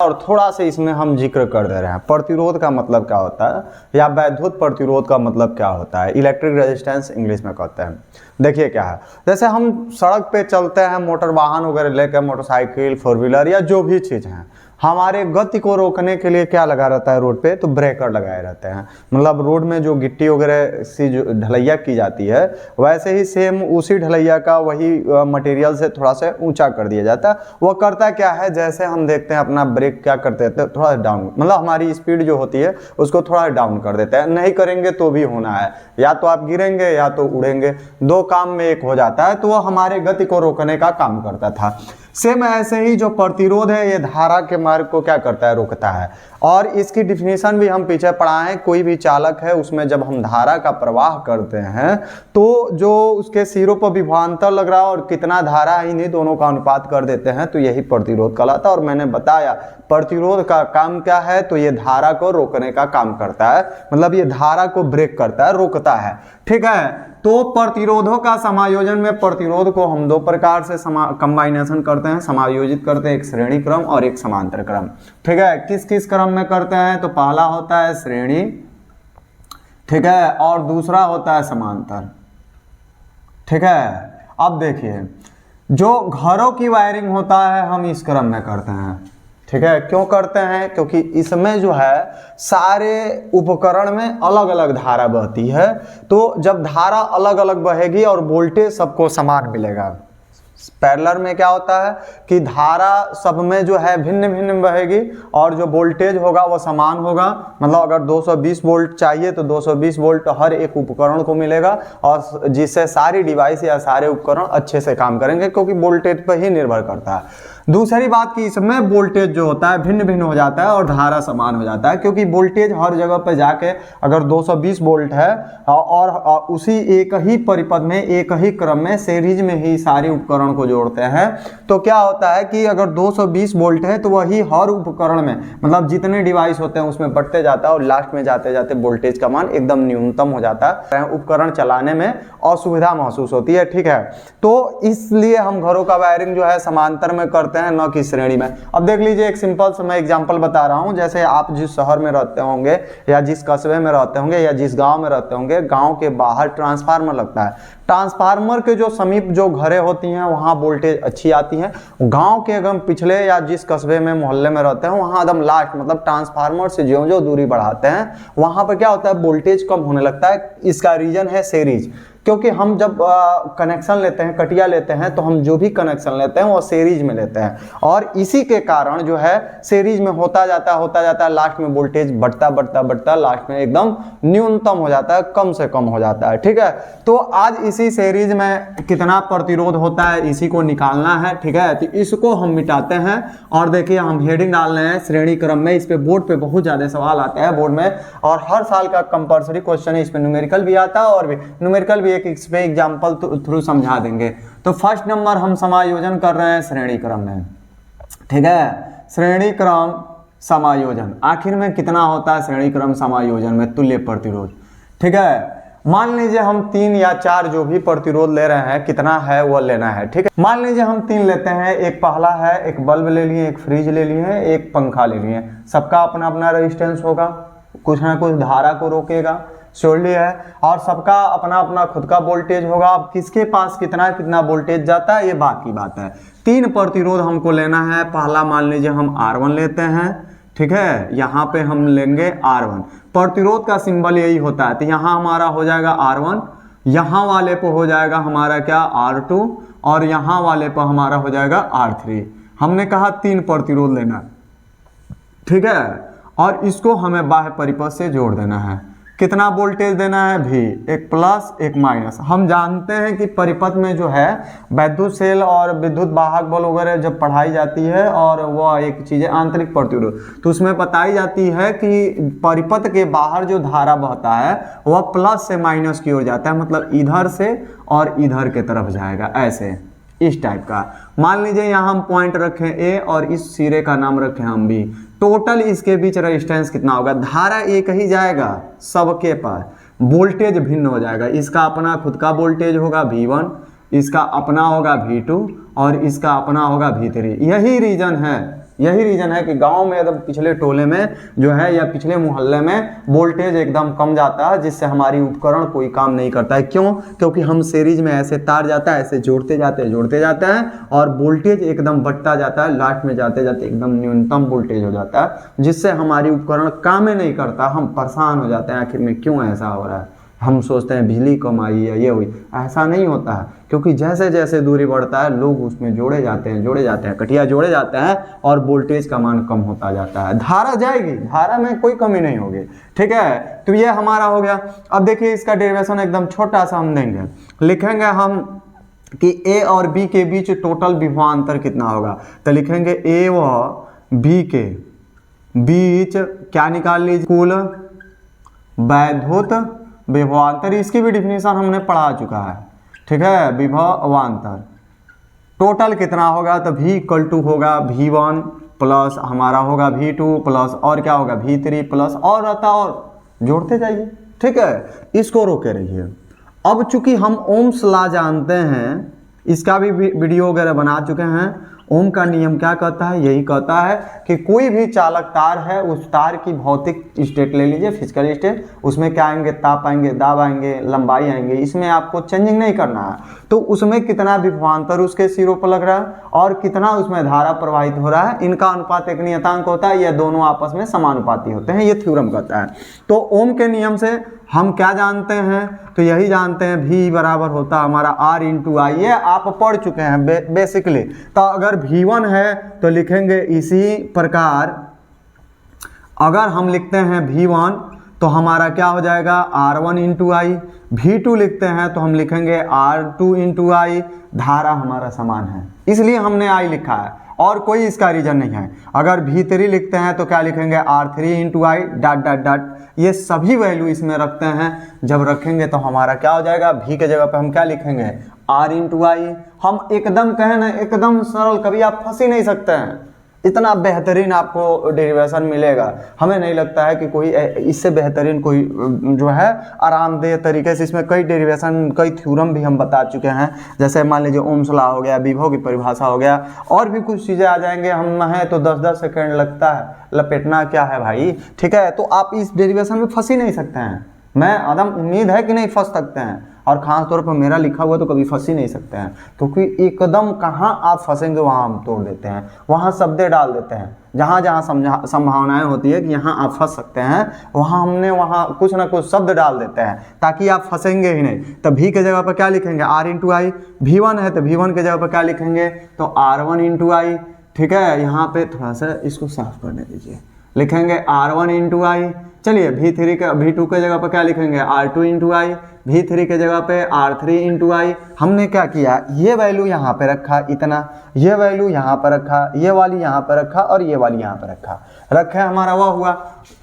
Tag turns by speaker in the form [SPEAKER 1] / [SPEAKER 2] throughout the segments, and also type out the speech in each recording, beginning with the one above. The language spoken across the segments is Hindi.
[SPEAKER 1] और थोड़ा सा इसमें हम जिक्र कर दे रहे हैं। प्रतिरोध का मतलब क्या होता है या वैद्युत प्रतिरोध का मतलब क्या होता है, इलेक्ट्रिक रेजिस्टेंस इंग्लिश में कहते हैं। देखिए क्या है, जैसे हम सड़क पे चलते हैं, मोटर वाहन वगैरह लेकर, मोटरसाइकिल, फोर व्हीलर या जो भी चीज़ है, हमारे गति को रोकने के लिए क्या लगा रहता है रोड पे, तो ब्रेकर लगाए रहते हैं। मतलब रोड में जो गिट्टी वगैरह सी जो ढलैया की जाती है, वैसे ही सेम उसी ढलैया का वही मटेरियल से थोड़ा सा ऊंचा कर दिया जाता है। वो करता क्या है, जैसे हम देखते हैं अपना ब्रेक क्या करते हैं, थोड़ा डाउन, मतलब हमारी स्पीड जो होती है उसको थोड़ा डाउन कर देते हैं। नहीं करेंगे तो भी होना है, या तो आप गिरेंगे या तो उड़ेंगे, दो काम में एक हो जाता है। तो वो हमारे गति को रोकने का काम करता था। सेम ऐसे ही जो प्रतिरोध है, ये धारा के मार्ग को क्या करता है, रोकता है। और इसकी डिफिनीशन भी हम पीछे पढ़ा है। कोई भी चालक है, उसमें जब हम धारा का प्रवाह करते हैं तो जो उसके सिरों पर विभवांतर लग रहा है और कितना धारा है, इन्हीं दोनों का अनुपात कर देते हैं, तो यही प्रतिरोध कहलाता है। और मैंने बताया प्रतिरोध का काम क्या है, तो ये धारा को रोकने का काम करता है, मतलब ये धारा को ब्रेक करता है, रोकता है। ठीक है, तो प्रतिरोधों का समायोजन में प्रतिरोध को हम दो प्रकार से कंबाइनेशन करते हैं, समायोजित करते हैं, एक श्रेणी क्रम और एक समांतर क्रम। ठीक है, किस किस क्रम में करते हैं, तो पहला होता है श्रेणी, ठीक है, और दूसरा होता है समांतर। ठीक है, अब देखिए जो घरों की वायरिंग होता है हम इस क्रम में करते हैं। ठीक है, क्यों करते हैं, क्योंकि इसमें जो है सारे उपकरण में अलग अलग धारा बहती है। तो जब धारा अलग अलग बहेगी और वोल्टेज सबको समान मिलेगा। पैरेलल में क्या होता है कि धारा सब में जो है भिन्न भिन्न बहेगी और जो वोल्टेज होगा वो समान होगा। मतलब अगर 220 वोल्ट चाहिए तो 220 वोल्ट हर एक उपकरण को मिलेगा, और जिससे सारी डिवाइस या सारे उपकरण अच्छे से काम करेंगे, क्योंकि वोल्टेज पर ही निर्भर करता है। दूसरी बात कि इसमें वोल्टेज जो होता है भिन्न भिन्न हो जाता है और धारा समान हो जाता है, क्योंकि वोल्टेज हर जगह पर जाके अगर 220 वोल्ट है और उसी एक ही परिपथ में एक ही क्रम में सीरीज में ही सारे उपकरण को जोड़ते हैं, तो क्या होता है कि अगर 220 वोल्ट है तो वही हर उपकरण में, मतलब जितने डिवाइस होते हैं उसमें बढ़ते जाता है और लास्ट में जाते जाते वोल्टेज का मान एकदम न्यूनतम हो जाता है। उपकरण चलाने में असुविधा महसूस होती है। ठीक है, तो इसलिए हम घरों का वायरिंग जो है समांतर में करते हैं, न कि श्रेणी में। अब देख लीजिए, एक सिंपल सा मैं एग्जांपल बता रहा हूं। जैसे आप जिस शहर में रहते होंगे या जिस कस्बे में रहते होंगे या जिस गांव में रहते होंगे, गांव के बाहर ट्रांसफार्मर लगता है। ट्रांसफार्मर के जो समीप जो घरें होती हैं वहां वोल्टेज अच्छी आती है। गांव के एकदम पिछले या जिस कस्बे में मोहल्ले में रहते हैं वहां एकदम लास्ट, मतलब ट्रांसफार्मर से जो जो दूरी बढ़ाते हैं वहां पर क्या होता है, वोल्टेज कम होने लगता है। इसका रीजन है सीरीज, क्योंकि हम जब कनेक्शन लेते हैं, कटिया लेते हैं, तो हम जो भी कनेक्शन लेते हैं वो सीरीज में लेते हैं, और इसी के कारण जो है सीरीज में होता जाता है, लास्ट में वोल्टेज बढ़ता लास्ट में एकदम न्यूनतम हो जाता है, कम से कम हो जाता है। ठीक है, तो आज इसी सीरीज में कितना प्रतिरोध होता है इसी को निकालना है। ठीक है, तो इसको हम मिटाते हैं और देखिए हम हेडिंग डाल रहे हैं श्रेणी क्रम में। इस पे बोर्ड पे बहुत ज्यादा सवाल आते हैं बोर्ड में, और हर साल का कंपलसरी क्वेश्चन है। इस पे न्यूमेरिकल भी आता है और भी न्यूमेरिकल भी एक इस पे एग्जाम्पल थ्रू समझा देंगे। तो फर्स्ट नंबर हम समायोजन कर रहे हैं श्रेणी क्रम में। ठीक है, श्रेणी क्रम समायोजन आखिर में कितना होता है श्रेणी क्रम समायोजन में, तुल्य प्रतिरोध। ठीक है, मान लीजिए हम 3 या 4 जो भी प्रतिरोध ले रहे हैं, कितना है वो लेना है। ठीक है, मान लीजिए हम 3 लेते हैं। एक पहला है, एक बल्ब ले लिए, एक फ्रिज ले लिए, एक पंखा ले लिए। सबका अपना अपना रेजिस्टेंस होगा, कुछ ना कुछ धारा को रोकेगा, श्योरली है, और सबका अपना अपना खुद का वोल्टेज होगा। अब किसके पास कितना कितना वोल्टेज जाता है ये बाकी बात है। 3 प्रतिरोध हमको लेना है। पहला मान लीजिए हम R1 लेते हैं। ठीक है, यहाँ पे हम लेंगे R1। प्रतिरोध का सिंबल यही होता है, तो यहाँ हमारा हो जाएगा R1, यहाँ वाले पे हो जाएगा हमारा क्या R2, और यहाँ वाले पे हमारा हो जाएगा R3। हमने कहा 3 प्रतिरोध लेना। ठीक है, और इसको हमें बाह्य परिपथ से जोड़ देना है। कितना वोल्टेज देना है, भी एक प्लस एक माइनस। हम जानते हैं कि परिपथ में जो है वैद्युत सेल और विद्युत वाहक बल वगैरह जब पढ़ाई जाती है, और वह एक चीज़ है आंतरिक प्रतिरोध, तो उसमें बताई जाती है कि परिपथ के बाहर जो धारा बहता है वह प्लस से माइनस की ओर जाता है, मतलब इधर से और इधर के तरफ जाएगा, ऐसे इस टाइप का। मान लीजिए यहाँ हम पॉइंट रखें ए और इस सिरे का नाम रखें हम बी। टोटल इसके बीच रेजिस्टेंस कितना होगा, धारा एक ही जाएगा सबके पास, वोल्टेज भिन्न हो जाएगा। इसका अपना खुद का वोल्टेज होगा V1, इसका अपना होगा V2 और इसका अपना होगा V3। यही रीजन है यही रीज़न है कि गांव में एकदम पिछले टोले में जो है या पिछले मोहल्ले में वोल्टेज एकदम कम जाता है, जिससे हमारी उपकरण कोई काम नहीं करता है। क्यों? क्योंकि हम सीरीज में ऐसे तार जाता है, ऐसे जोड़ते जाते हैं और वोल्टेज एकदम बढ़ता जाता है, लास्ट में जाते जाते एकदम न्यूनतम वोल्टेज हो जाता है, जिससे हमारी उपकरण काम ही नहीं करता। हम परेशान हो जाते हैं आखिर में क्यों ऐसा हो रहा है। हम सोचते हैं बिजली कम आई है, ये हुई, ऐसा नहीं होता है। क्योंकि जैसे जैसे दूरी बढ़ता है लोग उसमें जोड़े जाते हैं, कटिया जोड़े जाते हैं और वोल्टेज का मान कम होता जाता है। धारा जाएगी, धारा में कोई कमी नहीं होगी, ठीक है। तो ये हमारा हो गया। अब देखिए इसका डेरिवेशन एकदम छोटा सा हम देंगे, लिखेंगे हम कि ए और बी के बीच टोटल विभवांतर कितना होगा। तो लिखेंगे ए व बी के बीच क्या निकाल लीजिए, कुल वैद्युत विभवांतर। इसकी भी डिफिनीशन हमने पढ़ा चुका है, ठीक है। विभवांतर टोटल कितना होगा, तो V इक्वल टू होगा V1 प्लस हमारा होगा V2 प्लस और क्या होगा V3 प्लस और रहता और जोड़ते जाइए, ठीक है। इसको रोके रहिए। अब चूंकि हम ओम्स लॉ जानते हैं, इसका भी वीडियो वगैरह बना चुके हैं। ओम का नियम क्या कहता है? यही कहता है कि कोई भी चालक तार है, उस तार की भौतिक स्टेट ले लीजिए, फिजिकल स्टेट, उसमें क्या आएंगे, ताप आएंगे, दाब आएंगे, लंबाई आएंगे, इसमें आपको चेंजिंग नहीं करना है। तो उसमें कितना विभवांतर उसके सिरों पर लग रहा है और कितना उसमें धारा प्रवाहित हो रहा है, इनका अनुपात एक नियतांक होता है, यह दोनों आपस में समानुपाती होते हैं, ये थ्योरम कहता है। तो ओम के नियम से हम क्या जानते हैं? तो यही जानते हैं V बराबर होता है हमारा R इंटू आई। ये आप पढ़ चुके हैं बेसिकली। तो अगर V1 है तो लिखेंगे इसी प्रकार, अगर हम लिखते हैं V1 तो हमारा क्या हो जाएगा R1 इंटू आई। V2 लिखते हैं तो हम लिखेंगे R2 इंटू आई। धारा हमारा समान है इसलिए हमने आई लिखा है और कोई इसका रीजन नहीं है। अगर V3 लिखते हैं तो क्या लिखेंगे R3 into I dot dot dot. ये सभी वैल्यू इसमें रखते हैं। जब रखेंगे तो हमारा क्या हो जाएगा, V के जगह पे हम क्या लिखेंगे R इंटू आई। हम एकदम कहें ना, एकदम सरल, कभी आप फंस ही नहीं सकते हैं। इतना बेहतरीन आपको डेरिवेशन मिलेगा। हमें नहीं लगता है कि कोई इससे बेहतरीन कोई जो है आरामदेह तरीके से, इसमें कई डेरिवेशन, कई थ्योरम भी हम बता चुके हैं। जैसे मान लीजिए ओम्स लॉ हो गया, विभव की परिभाषा हो गया, और भी कुछ चीज़ें आ जाएंगे। हम हैं तो 10-10 सेकेंड लगता है, लपेटना क्या है भाई, ठीक है। तो आप इस डेरिवेशन में फंस ही नहीं सकते हैं। मैं एकदम उम्मीद है कि नहीं फंस सकते हैं, और ख़ास तौर पर मेरा लिखा हुआ तो कभी फंस ही नहीं सकते हैं, क्योंकि एकदम कहाँ आप फंसेंगे वहाँ हम तोड़ देते हैं, वहाँ शब्द डाल देते हैं। जहाँ जहाँ संभावनाएं होती है कि यहाँ आप फंस सकते हैं, वहाँ हमने वहाँ कुछ ना कुछ शब्द डाल देते हैं ताकि आप फंसेंगे ही नहीं। तो V के जगह पर क्या लिखेंगे R इंटू आई। V1 है तो V1 के जगह पर क्या लिखेंगे, तो R1 इंटू आई, ठीक है। यहाँ पे थोड़ा सा इसको साफ करने दीजिए, लिखेंगे R1 इंटू आई। चलिए V2 के जगह पर क्या लिखेंगे R2 इंटू आई। V3 के जगह पे R3 इंटू आई। हमने क्या किया, ये वैल्यू यहाँ पे रखा इतना, ये वैल्यू यहाँ पर रखा, ये वाली यहाँ पर रखा और ये वाली यहाँ पर रखा हमारा वह हुआ।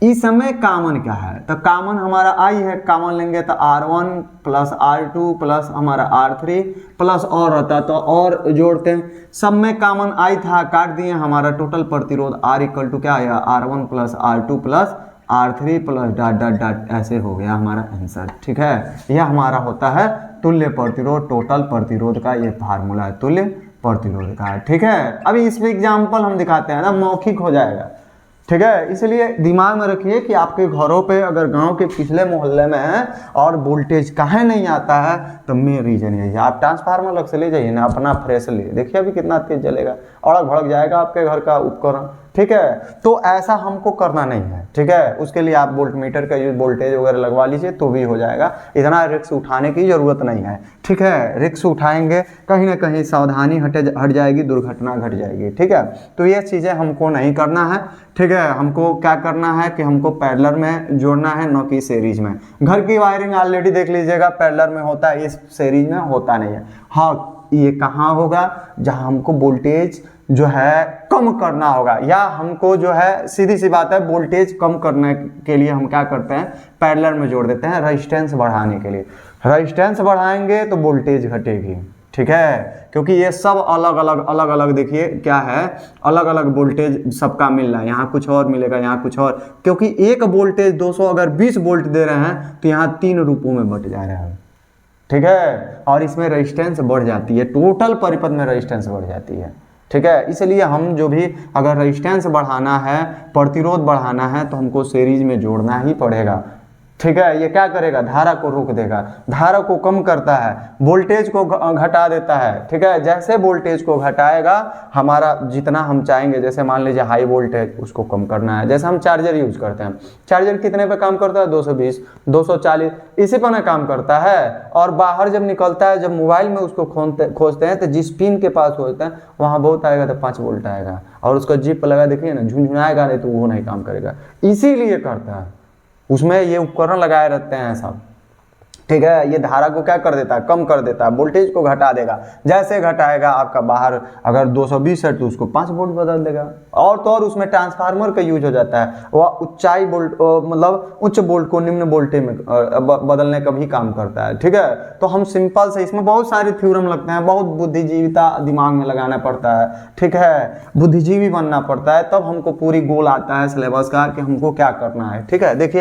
[SPEAKER 1] इस समय कामन क्या है, तो कामन हमारा आई है। कामन लेंगे तो R1 प्लस R2 प्लस हमारा R3 प्लस और रहता तो और जोड़ते हैं। सब में कामन आई था, काट दिए। हमारा टोटल प्रतिरोध R इक्वल टू क्या आया, R1 plus R2 plus R3 plus dot dot dot, ऐसे हो गया हमारा आंसर, ठीक है। यह हमारा होता है तुल्य प्रतिरोध, टोटल प्रतिरोध का ये फार्मूला है तुल्य प्रतिरोध का, ठीक है। अभी इसमें एग्जाम्पल हम दिखाते हैं ना, मौखिक हो जाएगा, ठीक है। इसलिए दिमाग में रखिए कि आपके घरों पे अगर गांव के पिछले मोहल्ले में है और वोल्टेज काहे नहीं आता है, तो मेन रीजन यही है। आप ट्रांसफार्मर अलग से ले जाइए ना, अपना फ्रेश ले, देखिए अभी कितना तेज जलेगा, अड़क भड़क जाएगा आपके घर का उपकरण, ठीक है। तो ऐसा हमको करना नहीं है, ठीक है। उसके लिए आप वोल्टमीटर का यूज, वोल्टेज वगैरह लगवा लीजिए तो भी हो जाएगा। इतना रिस्क उठाने की जरूरत नहीं है, ठीक है। रिस्क उठाएंगे कहीं ना कहीं सावधानी हट जाएगी, दुर्घटना घट जाएगी, ठीक है। तो ये चीज़ें हमको नहीं करना है, ठीक है। हमको क्या करना है कि हमको पैरेलल में जोड़ना है, न कि सीरीज में। घर की वायरिंग ऑलरेडी देख लीजिएगा, पैरेलल में होता है, इस सीरीज में होता नहीं है। हाँ, ये कहाँ होगा, जहाँ हमको वोल्टेज जो है कम करना होगा, या हमको जो है सीधी सी बात है वोल्टेज कम करने के लिए हम क्या करते हैं, पैरेलल में जोड़ देते हैं रेजिस्टेंस बढ़ाने के लिए। रेजिस्टेंस बढ़ाएंगे तो वोल्टेज घटेगी, ठीक है। क्योंकि ये सब अलग अलग देखिए क्या है, अलग अलग वोल्टेज सबका मिल रहा है। यहाँ कुछ और मिलेगा, यहाँ कुछ और, क्योंकि एक वोल्टेज 200 अगर 20 वोल्ट दे रहे हैं तो यहाँ 3 रूपों में बट जा रहा है, ठीक है। और इसमें रेजिस्टेंस बढ़ जाती है, टोटल परिपथ में रेजिस्टेंस बढ़ जाती है, ठीक है। इसलिए हम जो भी अगर रेजिस्टेंस बढ़ाना है, प्रतिरोध बढ़ाना है, तो हमको सीरीज में जोड़ना ही पड़ेगा। ठीक है। ये क्या करेगा, धारा को रोक देगा, धारा को कम करता है, वोल्टेज को घटा देता है। ठीक है। जैसे वोल्टेज को घटाएगा, हमारा जितना हम चाहेंगे, जैसे मान लीजिए हाई वोल्टेज, उसको कम करना है। जैसे हम चार्जर यूज करते हैं, चार्जर कितने पे काम करता है, 220, 240, इसी पर ना काम करता है। और बाहर जब निकलता है, जब मोबाइल में उसको खोजते हैं, तो जिस पिन के पास होता है वहाँ बहुत आएगा तो 5 वोल्ट आएगा, और उसका जिप लगा देखिए ना, झुंझुनाएगा नहीं तो वो नहीं काम करेगा। इसीलिए करता है, उसमें ये उपकरण लगाए रहते हैं सब। ठीक है। ये धारा को क्या कर देता है, कम कर देता है, वोल्टेज को घटा देगा। जैसे घटाएगा, आपका बाहर अगर 220 है तो उसको 5 वोल्ट बदल देगा। और तो और उसमें ट्रांसफार्मर का यूज हो जाता है, वह ऊंचाई वोल्ट मतलब उच्च वोल्ट को निम्न वोल्टेज में बदलने का भी काम करता है। ठीक है। तो हम सिंपल से, इसमें बहुत सारे थ्योरम लगते हैं, बहुत बुद्धिजीविता दिमाग में लगाना पड़ता है। ठीक है। बुद्धिजीवी बनना पड़ता है, तब हमको पूरी गोल आता है सिलेबस का कि हमको क्या करना है। ठीक है। देखिए